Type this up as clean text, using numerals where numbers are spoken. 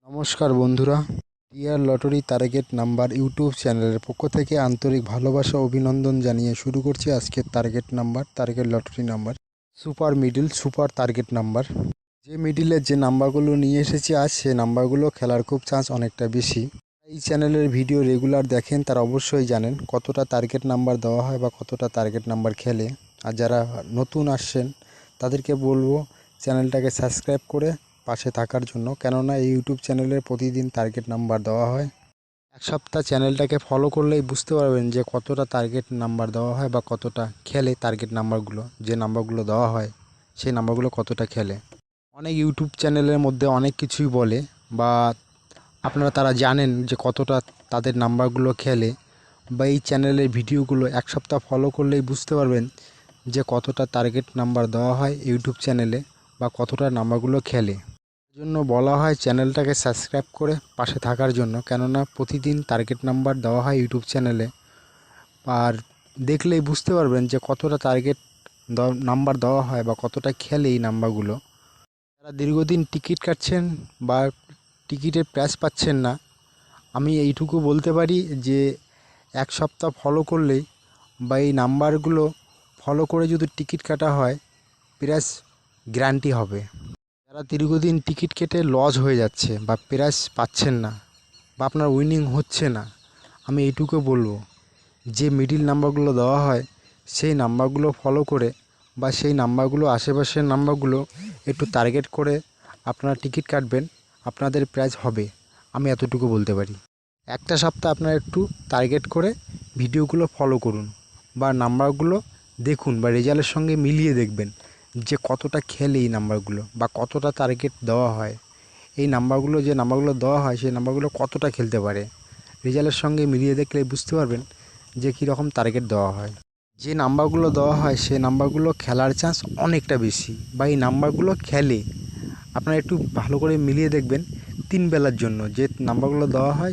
নমস্কার বন্ধুরা, dear lottery target number YouTube চ্যানেলের পক্ষ থেকে আন্তরিক ভালোবাসা ও অভিনন্দন জানিয়ে শুরু করছি আজকের target lottery number super middle super target number. যে মিডিলের যে নাম্বারগুলো নিয়ে এসেছি আজ, সে নাম্বারগুলো খেলার খুব চান্স অনেকটা বেশি। এই চ্যানেলের ভিডিও রেগুলার দেখেন তারা অবশ্যই জানেন কতটা টার্গেট নাম্বার দেওয়া হয় বা কতটা টার্গেট নাম্বার খেলে। আর যারা নতুন আসছেন তাদেরকে বলবো চ্যানেলটাকে সাবস্ক্রাইব করে পাশে থাকার জন্য, কেননা এই ইউটিউব চ্যানেলে প্রতিদিন টার্গেট নাম্বার দেওয়া হয়। এক সপ্তাহ চ্যানেলটাকে ফলো করলেই বুঝতে পারবেন যে কতটা টার্গেট নাম্বার দেওয়া হয় বা কতটা খেলে টার্গেট নাম্বারগুলো, যে নাম্বারগুলো দেওয়া হয় সেই নাম্বারগুলো কতটা খেলে। অনেক ইউটিউব চ্যানেলের মধ্যে অনেক কিছুই বলে বা আপনারা তারা জানেন যে কতটা তাদের নাম্বারগুলো খেলে, বা এই চ্যানেলের ভিডিওগুলো এক সপ্তাহ ফলো করলেই বুঝতে পারবেন যে কতটা টার্গেট নাম্বার দেওয়া হয় ইউটিউব চ্যানেলে বা কতটা নাম্বারগুলো খেলে। জন্য বলা হয় চ্যানেলটাকে সাবস্ক্রাইব করে পাশে থাকার জন্য, কেননা প্রতিদিন টার্গেট নাম্বার দেওয়া হয় ইউটিউব চ্যানেলে। আর দেখলেই বুঝতে পারবেন যে কতটা টার্গেট নাম্বার দেওয়া হয় বা কতটা খেলে এই নাম্বারগুলো। যারা দীর্ঘদিন টিকিট কাটছেন বা টিকিটের প্রাইস পাচ্ছেন না, আমি এইটুকু বলতে পারি যে এক সপ্তাহ ফলো করলেই বা এই নাম্বারগুলো ফলো করে যদি টিকিট কাটা হয়, প্রাইস গ্যারান্টি হবে। যারা দীর্ঘদিন টিকিট কেটে লস হয়ে যাচ্ছে বা প্রাইজ পাচ্ছেন না বা আপনার উইনিং হচ্ছে না, আমি এইটুকু বলবো যে মিডিল নাম্বারগুলো দেওয়া হয় সেই নাম্বারগুলো ফলো করে বা সেই নাম্বারগুলো আশেপাশের নাম্বারগুলো একটু টার্গেট করে আপনারা টিকিট কাটবেন, আপনাদের প্রাইজ হবে। আমি এতটুকু বলতে পারি। একটা সপ্তাহ আপনারা একটু টার্গেট করে ভিডিওগুলো ফলো করুন বা নাম্বারগুলো দেখুন বা রেজাল্টের সঙ্গে মিলিয়ে দেখবেন যে কতটা খেলে এই নাম্বারগুলো বা কতটা টার্গেট দেওয়া হয়। এই নাম্বারগুলো যে নাম্বারগুলো দেওয়া হয় সেই নাম্বারগুলো কতটা খেলতে পারে, রেজাল্টের সঙ্গে মিলিয়ে দেখলে বুঝতে পারবেন যে কীরকম টার্গেট দেওয়া হয়। যে নাম্বারগুলো দেওয়া হয় সেই নাম্বারগুলো খেলার চান্স অনেকটা বেশি বা এই নাম্বারগুলো খেলে। আপনারা একটু ভালো করে মিলিয়ে দেখবেন 3 বেলার জন্য যে নাম্বারগুলো দেওয়া হয়